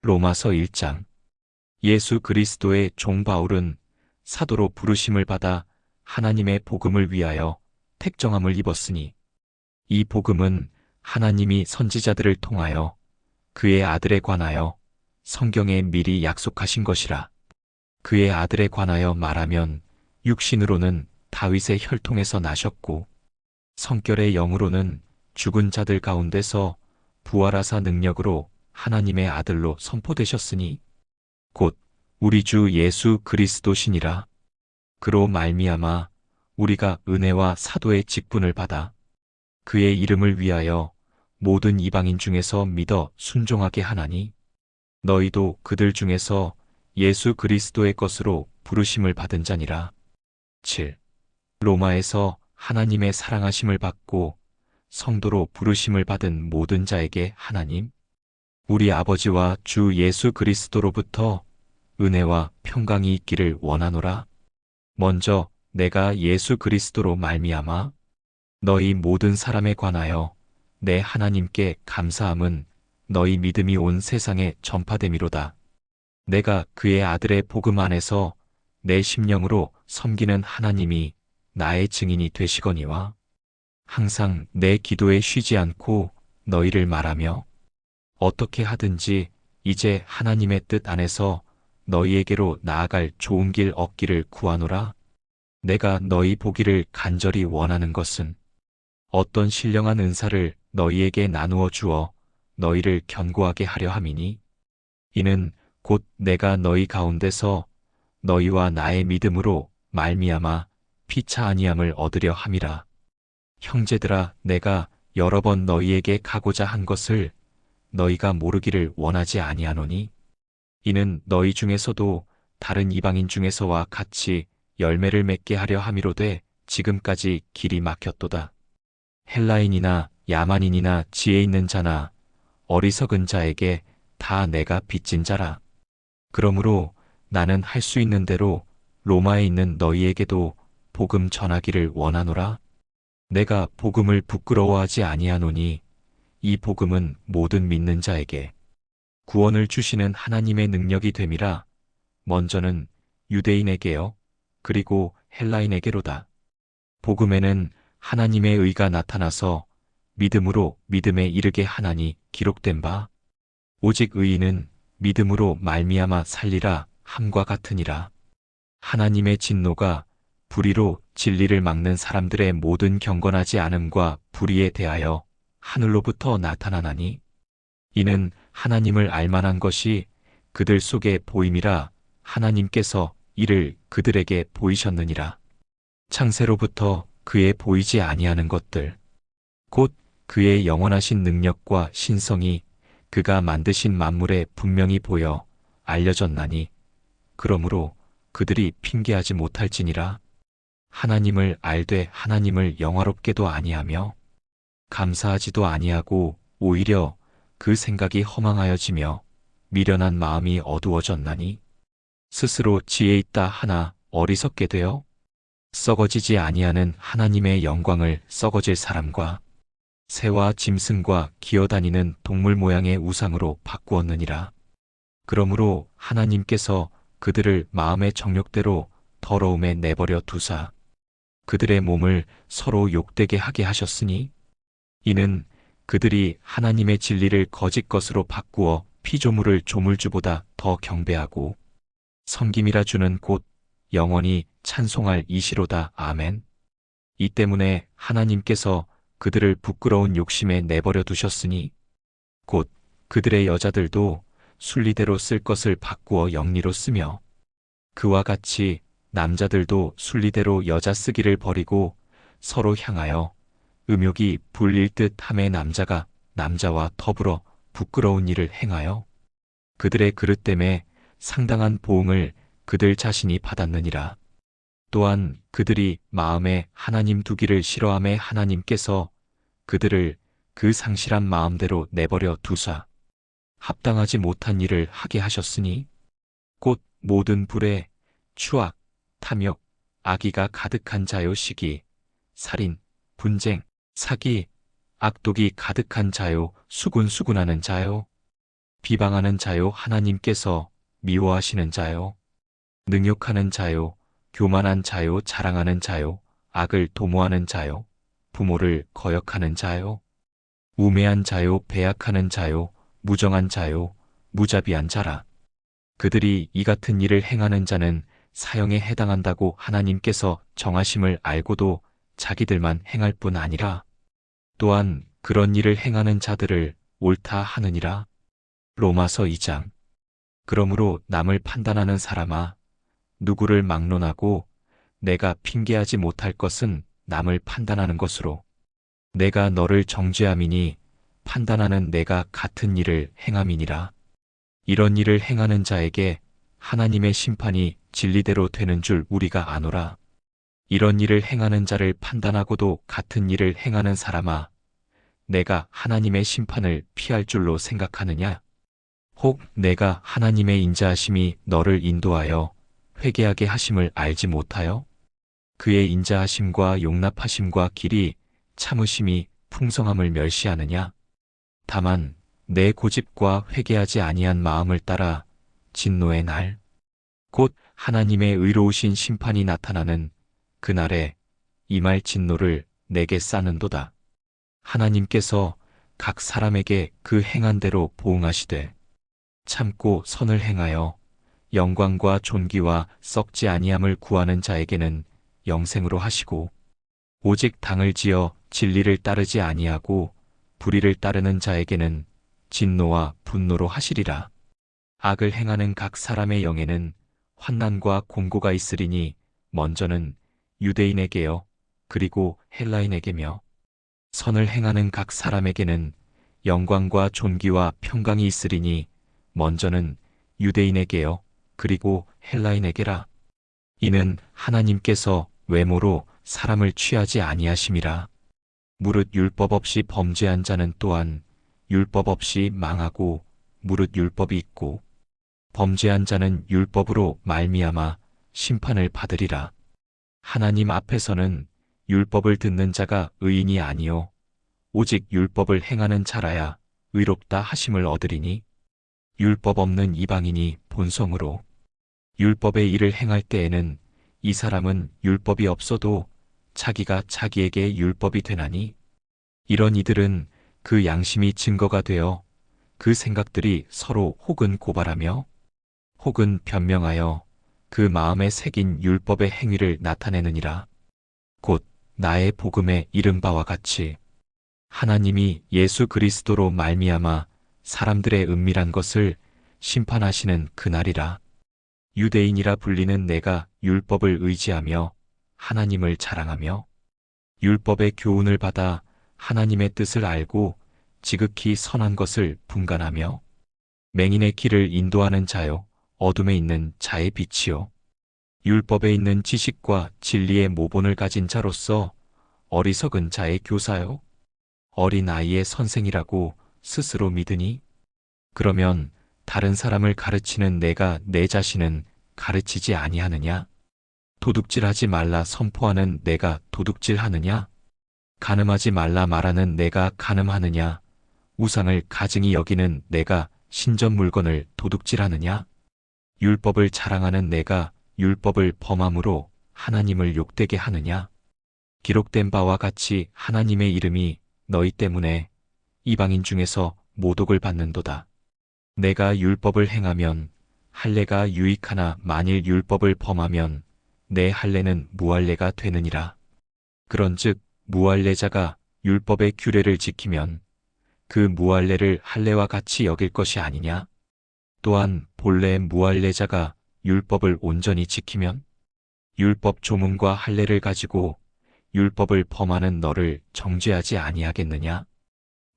로마서 1장. 예수 그리스도의 종 바울은 사도로 부르심을 받아 하나님의 복음을 위하여 택정함을 입었으니 이 복음은 하나님이 선지자들을 통하여 그의 아들에 관하여 성경에 미리 약속하신 것이라. 그의 아들에 관하여 말하면 육신으로는 다윗의 혈통에서 나셨고 성결의 영으로는 죽은 자들 가운데서 부활하사 능력으로 하나님의 아들로 선포되셨으니 곧 우리 주 예수 그리스도시니라. 그로 말미암아 우리가 은혜와 사도의 직분을 받아 그의 이름을 위하여 모든 이방인 중에서 믿어 순종하게 하나니 너희도 그들 중에서 예수 그리스도의 것으로 부르심을 받은 자니라. 7. 로마에서 하나님의 사랑하심을 받고 성도로 부르심을 받은 모든 자에게 하나님 우리 아버지와 주 예수 그리스도로부터 은혜와 평강이 있기를 원하노라. 먼저 내가 예수 그리스도로 말미암아 너희 모든 사람에 관하여 내 하나님께 감사함은 너희 믿음이 온 세상에 전파됨이로다. 내가 그의 아들의 복음 안에서 내 심령으로 섬기는 하나님이 나의 증인이 되시거니와 항상 내 기도에 쉬지 않고 너희를 말하며 어떻게 하든지 이제 하나님의 뜻 안에서 너희에게로 나아갈 좋은 길 얻기를 구하노라. 내가 너희 보기를 간절히 원하는 것은 어떤 신령한 은사를 너희에게 나누어 주어 너희를 견고하게 하려 함이니 이는 곧 내가 너희 가운데서 너희와 나의 믿음으로 말미암아 피차 아니함을 얻으려 함이라. 형제들아 내가 여러 번 너희에게 가고자 한 것을 너희가 모르기를 원하지 아니하노니 이는 너희 중에서도 다른 이방인 중에서와 같이 열매를 맺게 하려 함이로되 지금까지 길이 막혔도다. 헬라인이나 야만인이나 지혜 있는 자나 어리석은 자에게 다 내가 빚진 자라. 그러므로 나는 할 수 있는 대로 로마에 있는 너희에게도 복음 전하기를 원하노라. 내가 복음을 부끄러워하지 아니하노니 이 복음은 모든 믿는 자에게 구원을 주시는 하나님의 능력이 됨이라. 먼저는 유대인에게요 그리고 헬라인에게로다. 복음에는 하나님의 의가 나타나서 믿음으로 믿음에 이르게 하나니 기록된 바 오직 의인은 믿음으로 말미암아 살리라 함과 같으니라. 하나님의 진노가 불의로 진리를 막는 사람들의 모든 경건하지 않음과 불의에 대하여 하늘로부터 나타나나니 이는 하나님을 알만한 것이 그들 속에 보임이라. 하나님께서 이를 그들에게 보이셨느니라. 창세로부터 그의 보이지 아니하는 것들 곧 그의 영원하신 능력과 신성이 그가 만드신 만물에 분명히 보여 알려졌나니 그러므로 그들이 핑계하지 못할지니라. 하나님을 알되 하나님을 영화롭게도 아니하며 감사하지도 아니하고 오히려 그 생각이 허망하여지며 미련한 마음이 어두워졌나니 스스로 지혜 있다 하나 어리석게 되어 썩어지지 아니하는 하나님의 영광을 썩어질 사람과 새와 짐승과 기어다니는 동물 모양의 우상으로 바꾸었느니라. 그러므로 하나님께서 그들을 마음의 정욕대로 더러움에 내버려 두사 그들의 몸을 서로 욕되게 하게 하셨으니 이는 그들이 하나님의 진리를 거짓 것으로 바꾸어 피조물을 조물주보다 더 경배하고 섬김이라 주는 곧 영원히 찬송할 이시로다. 아멘. 이 때문에 하나님께서 그들을 부끄러운 욕심에 내버려 두셨으니 곧 그들의 여자들도 순리대로 쓸 것을 바꾸어 영리로 쓰며 그와 같이 남자들도 순리대로 여자 쓰기를 버리고 서로 향하여 음욕이 불릴 듯 함에 남자가 남자와 더불어 부끄러운 일을 행하여 그들의 그릇됨에 상당한 보응을 그들 자신이 받았느니라. 또한 그들이 마음에 하나님 두기를 싫어함에 하나님께서 그들을 그 상실한 마음대로 내버려 두사 합당하지 못한 일을 하게 하셨으니 곧 모든 불에 추악, 탐욕, 악의가 가득한 자요 시기, 살인, 분쟁, 사기, 악독이 가득한 자요 수군수군하는 자요 비방하는 자요 하나님께서 미워하시는 자요. 능욕하는 자요, 교만한 자요 자랑하는 자요, 악을 도모하는 자요, 부모를 거역하는 자요. 우매한 자요 배약하는 자요, 무정한 자요, 무자비한 자라. 그들이 이 같은 일을 행하는 자는 사형에 해당한다고 하나님께서 정하심을 알고도 자기들만 행할 뿐 아니라 또한 그런 일을 행하는 자들을 옳다 하느니라. 로마서 2장. 그러므로 남을 판단하는 사람아, 누구를 막론하고 내가 핑계하지 못할 것은 남을 판단하는 것으로 내가 너를 정죄함이니 판단하는 내가 같은 일을 행함이니라. 이런 일을 행하는 자에게 하나님의 심판이 진리대로 되는 줄 우리가 아노라. 이런 일을 행하는 자를 판단하고도 같은 일을 행하는 사람아, 내가 하나님의 심판을 피할 줄로 생각하느냐? 혹 내가 하나님의 인자하심이 너를 인도하여 회개하게 하심을 알지 못하여? 그의 인자하심과 용납하심과 길이 참으심이 풍성함을 멸시하느냐? 다만 내 고집과 회개하지 아니한 마음을 따라 진노의 날, 곧 하나님의 의로우신 심판이 나타나는 그날에 임할 진노를 내게 싸는도다. 하나님께서 각 사람에게 그 행한 대로 보응하시되 참고 선을 행하여 영광과 존귀와 썩지 아니함을 구하는 자에게는 영생으로 하시고 오직 당을 지어 진리를 따르지 아니하고 불의를 따르는 자에게는 진노와 분노로 하시리라. 악을 행하는 각 사람의 영에는 환난과 공고가 있으리니 먼저는 유대인에게요 그리고 헬라인에게며 선을 행하는 각 사람에게는 영광과 존귀와 평강이 있으리니 먼저는 유대인에게요 그리고 헬라인에게라. 이는 하나님께서 외모로 사람을 취하지 아니하심이라. 무릇 율법 없이 범죄한 자는 또한 율법 없이 망하고 무릇 율법이 있고 범죄한 자는 율법으로 말미암아 심판을 받으리라. 하나님 앞에서는 율법을 듣는 자가 의인이 아니요 오직 율법을 행하는 자라야 의롭다 하심을 얻으리니 율법 없는 이방인이 본성으로 율법의 일을 행할 때에는 이 사람은 율법이 없어도 자기가 자기에게 율법이 되나니 이런 이들은 그 양심이 증거가 되어 그 생각들이 서로 혹은 고발하며 혹은 변명하여 그 마음에 새긴 율법의 행위를 나타내느니라. 곧 나의 복음에 이른 바와 같이 하나님이 예수 그리스도로 말미암아 사람들의 은밀한 것을 심판하시는 그날이라. 유대인이라 불리는 내가 율법을 의지하며 하나님을 자랑하며 율법의 교훈을 받아 하나님의 뜻을 알고 지극히 선한 것을 분간하며 맹인의 길을 인도하는 자요 어둠에 있는 자의 빛이요 율법에 있는 지식과 진리의 모본을 가진 자로서 어리석은 자의 교사요 어린 아이의 선생이라고 스스로 믿으니 그러면 다른 사람을 가르치는 내가 내 자신은 가르치지 아니하느냐? 도둑질하지 말라 선포하는 내가 도둑질하느냐? 간음하지 말라 말하는 내가 간음하느냐? 우상을 가증히 여기는 내가 신전 물건을 도둑질하느냐? 율법을 자랑하는 내가 율법을 범함으로 하나님을 욕되게 하느냐? 기록된 바와 같이 하나님의 이름이 너희 때문에 이방인 중에서 모독을 받는도다. 내가 율법을 행하면 할례가 유익하나 만일 율법을 범하면 내 할례는 무할례가 되느니라. 그런즉 무할례자가 율법의 규례를 지키면 그 무할례를 할례와 같이 여길 것이 아니냐? 또한 본래 무할례자가 율법을 온전히 지키면 율법 조문과 할례를 가지고 율법을 범하는 너를 정죄하지 아니하겠느냐?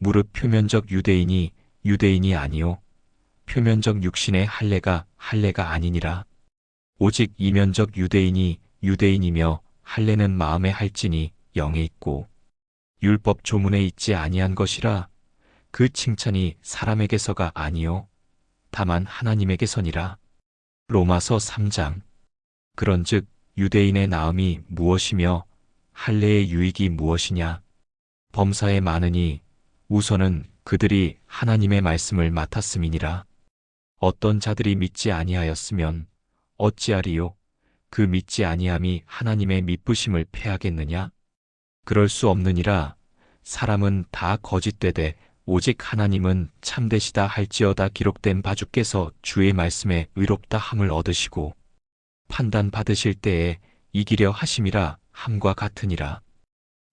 무릇 표면적 유대인이 유대인이 아니요 표면적 육신의 할례가 할례가 아니니라. 오직 이면적 유대인이 유대인이며 할례는 마음에 할지니 영에 있고 율법 조문에 있지 아니한 것이라. 그 칭찬이 사람에게서가 아니요 다만 하나님에게서니라. 로마서 3장. 그런즉 유대인의 나음이 무엇이며 할례의 유익이 무엇이냐? 범사에 많으니 우선은 그들이 하나님의 말씀을 맡았음이니라. 어떤 자들이 믿지 아니하였으면 어찌하리요? 그 믿지 아니함이 하나님의 미쁘심을 패하겠느냐? 그럴 수 없느니라. 사람은 다 거짓되되 오직 하나님은 참되시다 할지어다. 기록된 바 주께서 주의 말씀에 의롭다 함을 얻으시고 판단 받으실 때에 이기려 하심이라 함과 같으니라.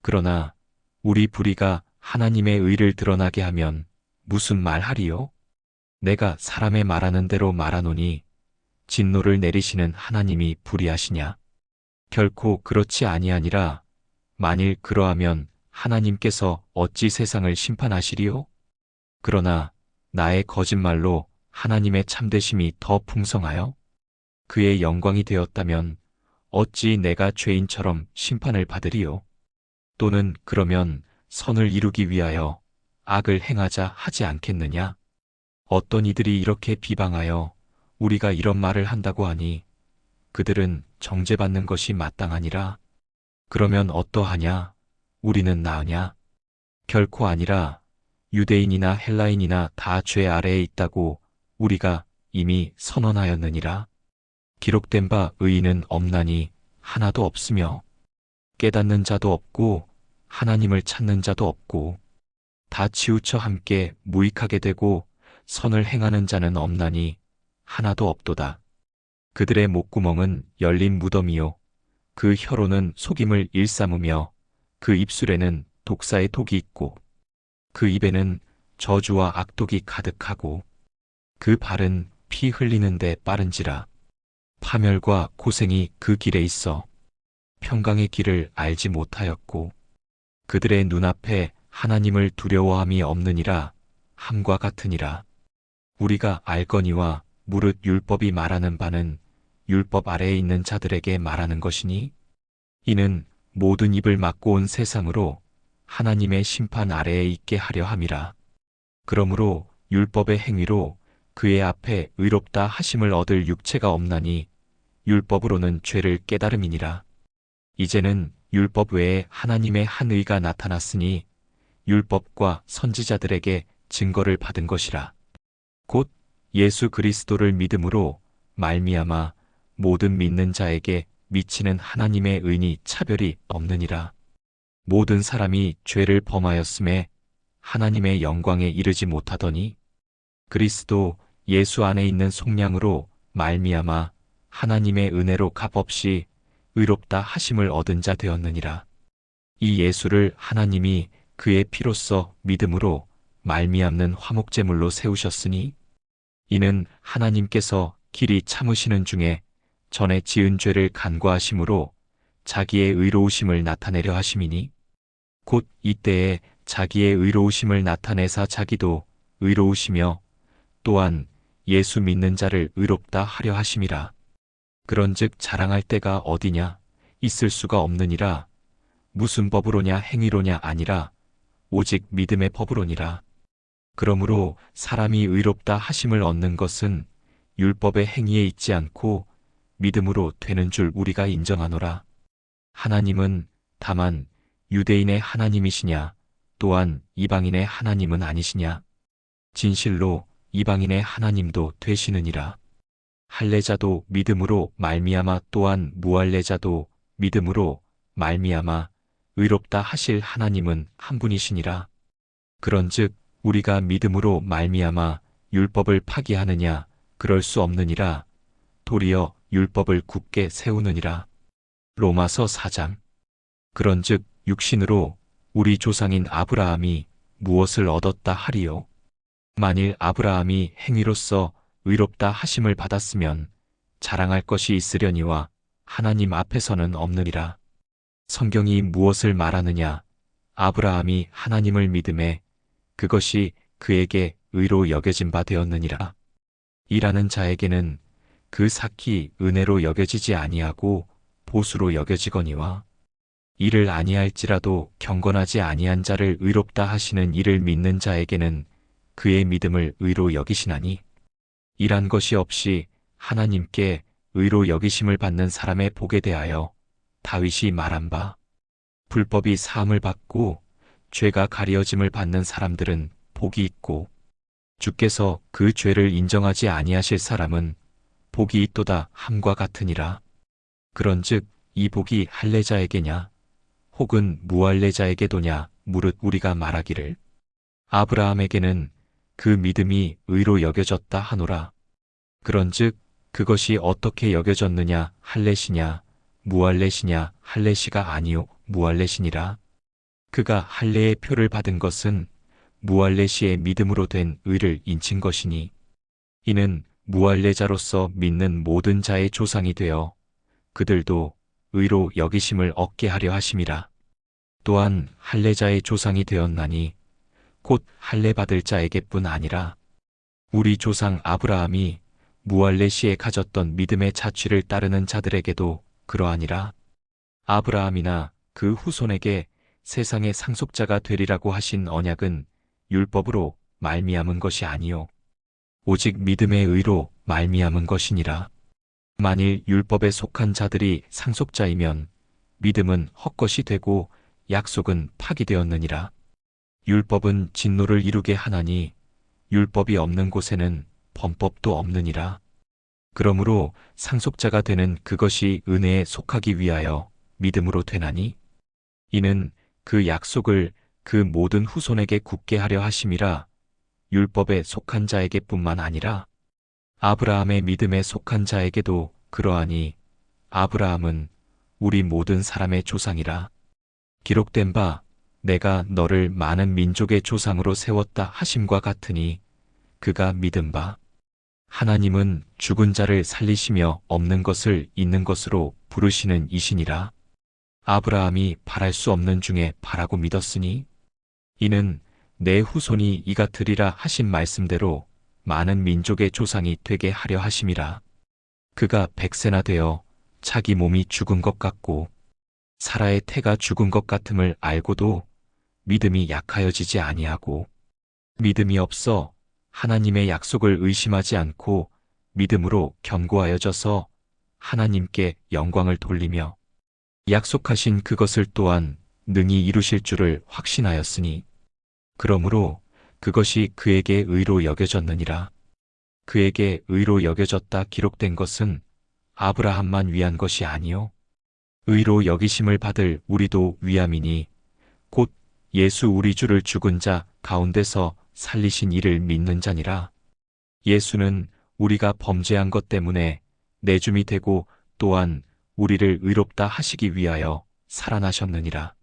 그러나 우리 불의가 하나님의 의를 드러나게 하면 무슨 말하리요? 내가 사람의 말하는 대로 말하노니 진노를 내리시는 하나님이 불의하시냐? 결코 그렇지 아니하니라. 만일 그러하면 하나님께서 어찌 세상을 심판하시리요? 그러나 나의 거짓말로 하나님의 참되심이 더 풍성하여 그의 영광이 되었다면 어찌 내가 죄인처럼 심판을 받으리요? 또는 그러면 선을 이루기 위하여 악을 행하자 하지 않겠느냐? 어떤 이들이 이렇게 비방하여 우리가 이런 말을 한다고 하니 그들은 정죄받는 것이 마땅하니라. 그러면 어떠하냐? 우리는 나으냐? 결코 아니라. 유대인이나 헬라인이나 다 죄 아래에 있다고 우리가 이미 선언하였느니라. 기록된 바 의인은 없나니 하나도 없으며 깨닫는 자도 없고 하나님을 찾는 자도 없고 다 치우쳐 함께 무익하게 되고 선을 행하는 자는 없나니 하나도 없도다. 그들의 목구멍은 열린 무덤이요 그 혀로는 속임을 일삼으며 그 입술에는 독사의 독이 있고 그 입에는 저주와 악독이 가득하고 그 발은 피 흘리는데 빠른지라. 파멸과 고생이 그 길에 있어 평강의 길을 알지 못하였고 그들의 눈앞에 하나님을 두려워함이 없느니라. 함과 같으니라. 우리가 알거니와 무릇 율법이 말하는 바는 율법 아래에 있는 자들에게 말하는 것이니 이는 모든 입을 막고 온 세상으로 하나님의 심판 아래에 있게 하려 함이라. 그러므로 율법의 행위로 그의 앞에 의롭다 하심을 얻을 육체가 없나니 율법으로는 죄를 깨달음이니라. 이제는 율법 외에 하나님의 한 의가 나타났으니 율법과 선지자들에게 증거를 받은 것이라. 곧 예수 그리스도를 믿음으로 말미암아 모든 믿는 자에게 미치는 하나님의 의니 차별이 없느니라. 모든 사람이 죄를 범하였음에 하나님의 영광에 이르지 못하더니 그리스도 예수 안에 있는 속량으로 말미암아 하나님의 은혜로 값없이 의롭다 하심을 얻은 자 되었느니라. 이 예수를 하나님이 그의 피로써 믿음으로 말미암는 화목제물로 세우셨으니 이는 하나님께서 길이 참으시는 중에 전에 지은 죄를 간과하심으로 자기의 의로우심을 나타내려 하심이니 곧 이때에 자기의 의로우심을 나타내사 자기도 의로우시며 또한 예수 믿는 자를 의롭다 하려 하심이라. 그런즉 자랑할 때가 어디냐? 있을 수가 없느니라. 무슨 법으로냐? 행위로냐? 아니라 오직 믿음의 법으로니라. 그러므로 사람이 의롭다 하심을 얻는 것은 율법의 행위에 있지 않고 믿음으로 되는 줄 우리가 인정하노라. 하나님은 다만 유대인의 하나님이시냐? 또한 이방인의 하나님은 아니시냐? 진실로 이방인의 하나님도 되시느니라. 할례자도 믿음으로 말미암아 또한 무할례자도 믿음으로 말미암아 의롭다 하실 하나님은 한 분이시니라. 그런즉 우리가 믿음으로 말미암아 율법을 파기하느냐? 그럴 수 없느니라. 도리어 율법을 굳게 세우느니라. 로마서 4장. 그런즉 육신으로 우리 조상인 아브라함이 무엇을 얻었다 하리요? 만일 아브라함이 행위로서 의롭다 하심을 받았으면 자랑할 것이 있으려니와 하나님 앞에서는 없느니라. 성경이 무엇을 말하느냐? 아브라함이 하나님을 믿음에 그것이 그에게 의로 여겨진 바 되었느니라. 일하는 자에게는 그 삭히 은혜로 여겨지지 아니하고 보수로 여겨지거니와 이를 아니할지라도 경건하지 아니한 자를 의롭다 하시는 이를 믿는 자에게는 그의 믿음을 의로 여기시나니 일한 것이 없이 하나님께 의로 여기심을 받는 사람의 복에 대하여 다윗이 말한 바 불법이 사함을 받고 죄가 가리어짐을 받는 사람들은 복이 있고 주께서 그 죄를 인정하지 아니하실 사람은 복이 있도다 함과 같으니라. 그런즉 이 복이 할례자에게냐 혹은 무할례자에게도냐 무릇 우리가 말하기를 아브라함에게는 그 믿음이 의로 여겨졌다 하노라. 그런즉 그것이 어떻게 여겨졌느냐 할례시냐 무할례시냐 할례시가 아니요 무할례시니라. 그가 할례의 표를 받은 것은 무할례시의 믿음으로 된 의를 인친 것이니 이는 무할례자로서 믿는 모든 자의 조상이 되어 그들도 의로 여기심을 얻게 하려 하심이라. 또한 할례자의 조상이 되었나니 곧 할례 받을 자에게뿐 아니라 우리 조상 아브라함이 무할례시에 가졌던 믿음의 자취를 따르는 자들에게도 그러하니라. 아브라함이나 그 후손에게 세상의 상속자가 되리라고 하신 언약은 율법으로 말미암은 것이 아니요 오직 믿음의 의로 말미암은 것이니라. 만일 율법에 속한 자들이 상속자이면 믿음은 헛것이 되고 약속은 파기되었느니라. 율법은 진노를 이루게 하나니 율법이 없는 곳에는 범법도 없느니라. 그러므로 상속자가 되는 그것이 은혜에 속하기 위하여 믿음으로 되나니 이는 그 약속을 그 모든 후손에게 굳게 하려 하심이라. 율법에 속한 자에게 뿐만 아니라 아브라함의 믿음에 속한 자에게도 그러하니 아브라함은 우리 모든 사람의 조상이라. 기록된 바 내가 너를 많은 민족의 조상으로 세웠다 하심과 같으니 그가 믿은 바 하나님은 죽은 자를 살리시며 없는 것을 있는 것으로 부르시는 이시니라. 아브라함이 바랄 수 없는 중에 바라고 믿었으니 이는 내 후손이 이가 되리라 하신 말씀대로 많은 민족의 조상이 되게 하려 하심이라. 그가 100세나 되어 자기 몸이 죽은 것 같고 사라의 태가 죽은 것 같음을 알고도 믿음이 약하여지지 아니하고 믿음이 없어 하나님의 약속을 의심하지 않고 믿음으로 견고하여져서 하나님께 영광을 돌리며 약속하신 그것을 또한 능히 이루실 줄을 확신하였으니 그러므로 그것이 그에게 의로 여겨졌느니라. 그에게 의로 여겨졌다 기록된 것은 아브라함만 위한 것이 아니요 의로 여기심을 받을 우리도 위함이니 곧 예수 우리 주를 죽은 자 가운데서 살리신 이를 믿는 자니라. 예수는 우리가 범죄한 것 때문에 내줌이 되고 또한 우리를 의롭다 하시기 위하여 살아나셨느니라.